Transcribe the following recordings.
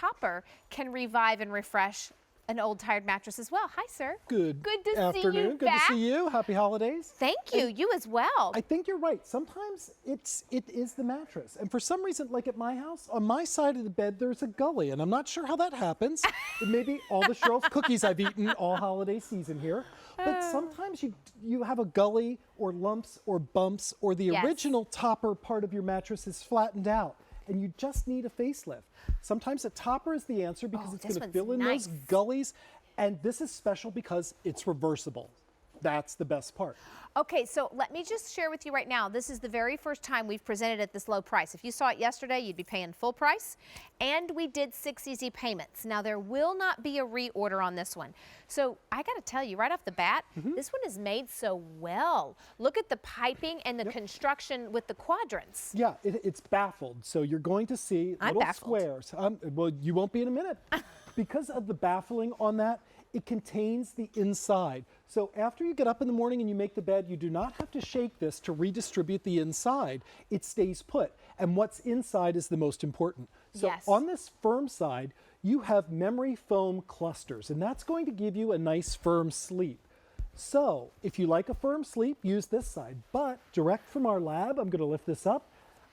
topper can revive and refresh an old tired mattress as well. Hi, sir. Good to afternoon. see you Good to see you. Happy holidays. Thank you. You as well. I think you're right. Sometimes it is the mattress. And for some reason, like at my house, on my side of the bed, there's a gully. And I'm not sure how that happens. It may be all the Cheryl's cookies I've eaten all holiday season here. But sometimes you have a gully or lumps or bumps or the original topper part of your mattress is flattened out. And you just need a facelift. Sometimes a topper is the answer because it's going to fill in those gullies. And this is special because it's reversible. That's the best part. Okay, so let me just share with you right now, this is the very first time we've presented at this low price. If you saw it yesterday, you'd be paying full price. And we did 6 easy payments. Now, there will not be a reorder on this one. So I got to tell you, right off the bat, this one is made so well. Look at the piping and the construction with the quadrants. Yeah, it's baffled. So you're going to see little squares. Well, you won't be in a minute. Because of the baffling on that, it contains the inside. So after you get up in the morning and you make the bed, you do not have to shake this to redistribute the inside. It stays put. And what's inside is the most important. So on this firm side, you have memory foam clusters, and that's going to give you a nice firm sleep. So if you like a firm sleep, use this side. But direct from our lab, I'm going to lift this up.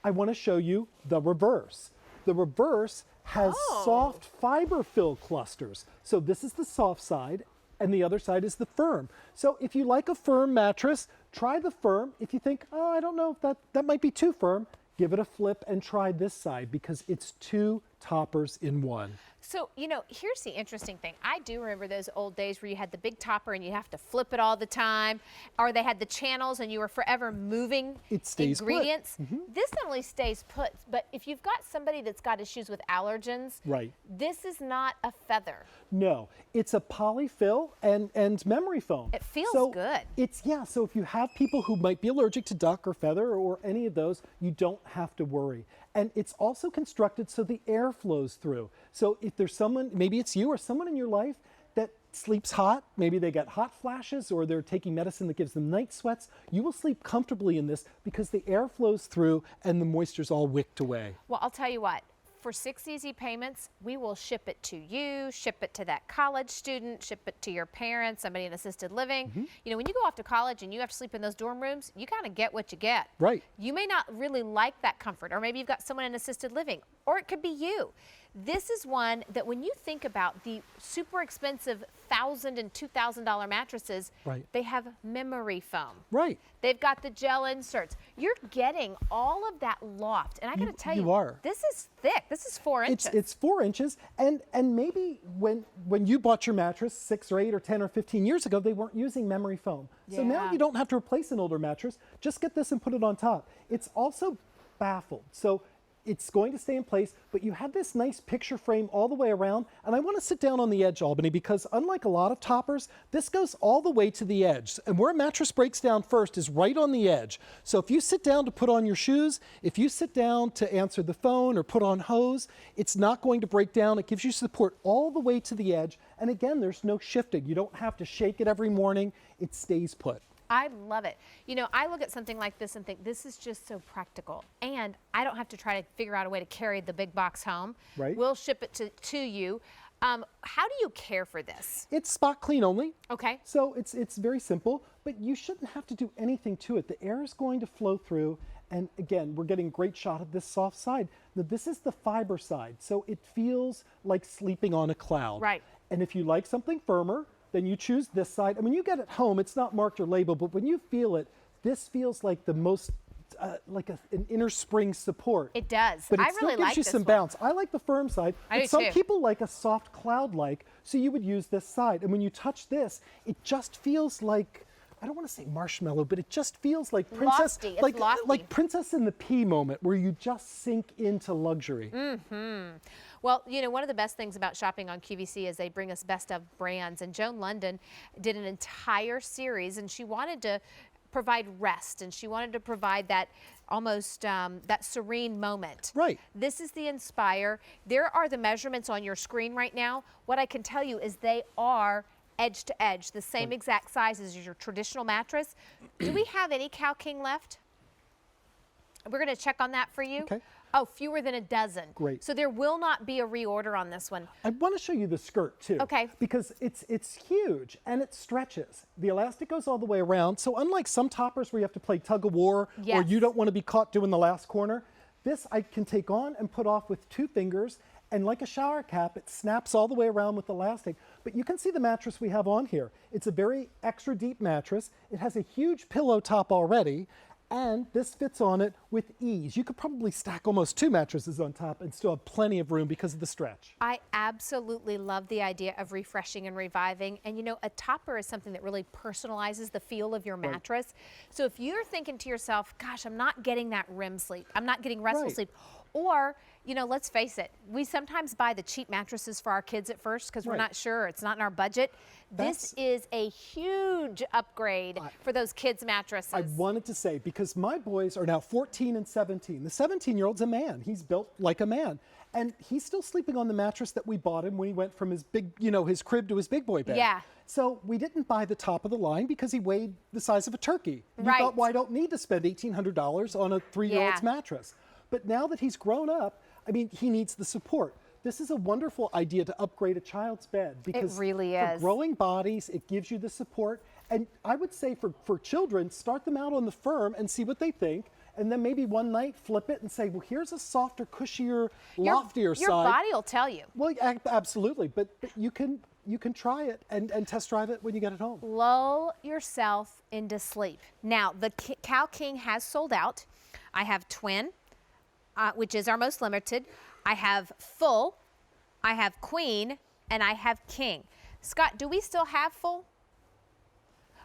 I want to show you the reverse. The reverse has soft fiber fill clusters. So this is the soft side and the other side is the firm. So if you like a firm mattress, try the firm. If you think, oh, I don't know if that might be too firm, give it a flip and try this side because it's 2 toppers in one. So, you know, here's the interesting thing. I do remember those old days where you had the big topper and you have to flip it all the time, or they had the channels and you were forever moving ingredients. This not only stays put, but if you've got somebody that's got issues with allergens, this is not a feather. No, it's a polyfill and memory foam. It feels good. So if you have people who might be allergic to duck or feather or any of those, you don't have to worry. And it's also constructed so the air flows through. So if there's someone, maybe it's you or someone in your life that sleeps hot, maybe they get hot flashes or they're taking medicine that gives them night sweats, you will sleep comfortably in this because the air flows through and the moisture's all wicked away. Well, I'll tell you what. For 6 easy payments, we will ship it to you, ship it to that college student, ship it to your parents, somebody in assisted living. You know, when you go off to college and you have to sleep in those dorm rooms, you kind of get what you get. Right. You may not really like that comfort, or maybe you've got someone in assisted living, or it could be you. This is one that when you think about the super expensive $1,000 and $2,000 mattresses, they have memory foam. Right. They've got the gel inserts. You're getting all of that loft. And I got to tell you, this is thick. This is 4 inches. It's 4 inches. And maybe when you bought your mattress 6 or 8 or 10 or 15 years ago, they weren't using memory foam. So now you don't have to replace an older mattress. Just get this and put it on top. It's also baffled. So it's going to stay in place, but you have this nice picture frame all the way around. And I want to sit down on the edge, Albany, because unlike a lot of toppers, this goes all the way to the edge. And where a mattress breaks down first is right on the edge. So if you sit down to put on your shoes, if you sit down to answer the phone or put on hose, it's not going to break down. It gives you support all the way to the edge. And again, there's no shifting. You don't have to shake it every morning. It stays put. I love it. You know, I look at something like this and think this is just so practical. And I don't have to try to figure out a way to carry the big box home. Right. We'll ship it to you. How do you care for this? It's spot clean only. Okay. So it's very simple, but you shouldn't have to do anything to it. The air is going to flow through. And again, we're getting a great shot of this soft side. Now, this is the fiber side. So it feels like sleeping on a cloud. Right. And if you like something firmer, then you choose this side. And when you get it home, it's not marked or labeled, but when you feel it, this feels like the most, like an inner spring support. It does. But it I still really gives like you this some one. bounce. I like the firm side. I do some too. people like a soft cloud-like, so you would use this side. And when you touch this, it just feels like, I don't want to say marshmallow, but it just feels like princess, Lofty. It's lofty. like Princess and the Pea moment, where you just sink into luxury. Well, you know, one of the best things about shopping on QVC is they bring us best of brands. And Joan Lunden did an entire series, and she wanted to provide rest, and she wanted to provide that almost that serene moment. Right. This is the Inspire. There are the measurements on your screen right now. What I can tell you is they are edge to edge, the same exact size as your traditional mattress. Do we have any Cow King left? We're going to check on that for you. Okay. Oh, fewer than a dozen. Great. So there will not be a reorder on this one. I want to show you the skirt too. Okay. Because it's huge and it stretches. The elastic goes all the way around. So unlike some toppers where you have to play tug of war or you don't want to be caught doing the last corner, this I can take on and put off with 2 fingers. And like a shower cap, it snaps all the way around with elastic. But you can see the mattress we have on here. It's a very extra deep mattress. It has a huge pillow top already, and this fits on it with ease. You could probably stack almost 2 mattresses on top and still have plenty of room because of the stretch. I absolutely love the idea of refreshing and reviving. And you know, a topper is something that really personalizes the feel of your mattress. So if you're thinking to yourself, gosh, I'm not getting that REM sleep, I'm not getting restful sleep, or, you know, let's face it, we sometimes buy the cheap mattresses for our kids at first because we're not sure, it's not in our budget. This is a huge upgrade for those kids' mattresses. I wanted to say, because my boys are now 14 and 17. The 17-year-old's a man. He's built like a man. And he's still sleeping on the mattress that we bought him when he went from his big, you know, his crib to his big boy bed. Yeah. So we didn't buy the top of the line because he weighed the size of a turkey. You thought, well, I don't need to spend $1,800 on a 3-year-old's mattress. But now that he's grown up, I mean, he needs the support. This is a wonderful idea to upgrade a child's bed because it really is. For growing bodies, it gives you the support. And I would say for children, start them out on the firm and see what they think. And then maybe one night flip it and say, well, here's a softer, cushier, loftier side. Your body will tell you. Well, absolutely. But you can try it and test drive it when you get it home. Lull yourself into sleep. Now, the Cow King has sold out. I have twin, which is our most limited. I have full, I have queen, and I have king. Scott, do we still have full?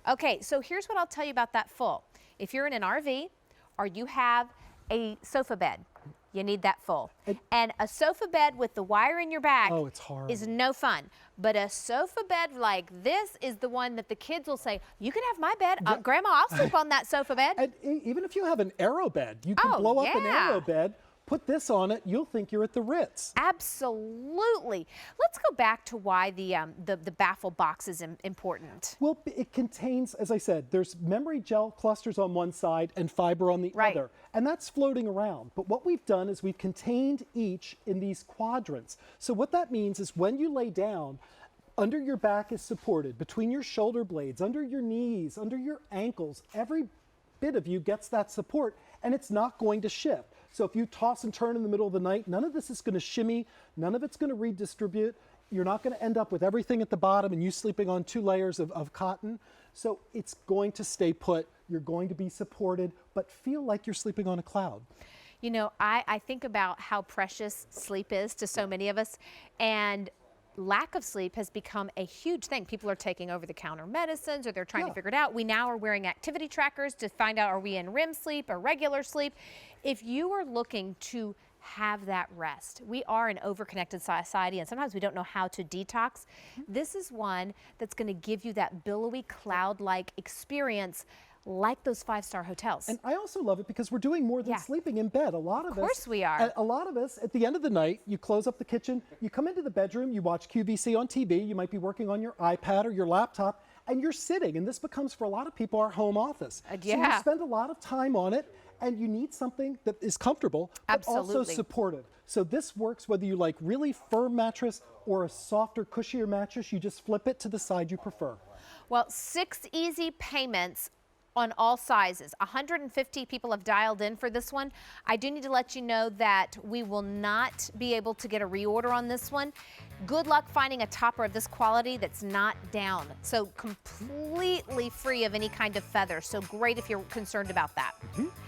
Okay, so here's what I'll tell you about that full. If you're in an RV or you have a sofa bed, you need that full. And a sofa bed with the wire in your back is no fun. But a sofa bed like this is the one that the kids will say, you can have my bed. Grandma, I'll sleep on that sofa bed. And even if you have an aero bed, you can blow up an aero bed, put this on it, you'll think you're at the Ritz. Absolutely. Let's go back to why the baffle box is important. Well, it contains, as I said, there's memory gel clusters on one side and fiber on the other. And that's floating around. But what we've done is we've contained each in these quadrants. So what that means is when you lay down, under your back is supported, between your shoulder blades, under your knees, under your ankles, every bit of you gets that support, and it's not going to shift. So if you toss and turn in the middle of the night, none of this is going to shimmy, none of it's going to redistribute. You're not going to end up with everything at the bottom and you sleeping on 2 layers of cotton. So it's going to stay put. You're going to be supported, but feel like you're sleeping on a cloud. You know, I think about how precious sleep is to so many of us, and lack of sleep has become a huge thing. People are taking over-the-counter medicines, or they're trying to figure it out. We now are wearing activity trackers to find out, are we in REM sleep or regular sleep? If you are looking to have that rest, we are an overconnected society, and sometimes we don't know how to detox. This is one that's going to give you that billowy, cloud-like experience like those 5-star hotels. And I also love it because we're doing more than sleeping in bed. A lot of course we are. A lot of us, at the end of the night, you close up the kitchen, you come into the bedroom, you watch QVC on TV, you might be working on your iPad or your laptop, and you're sitting. And this becomes, for a lot of people, our home office. So you spend a lot of time on it, and you need something that is comfortable, but also supportive. So this works whether you like really firm mattress or a softer, cushier mattress. You just flip it to the side you prefer. Well, 6 easy payments on all sizes. 150 people have dialed in for this one. I do need to let you know that we will not be able to get a reorder on this one. Good luck finding a topper of this quality that's not down. So completely free of any kind of feather. So great if you're concerned about that.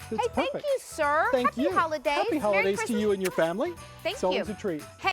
Hey, thank you, sir. Thank you. Happy holidays. Happy holidays to you and your family. Thank it's you. Always a treat. Hey.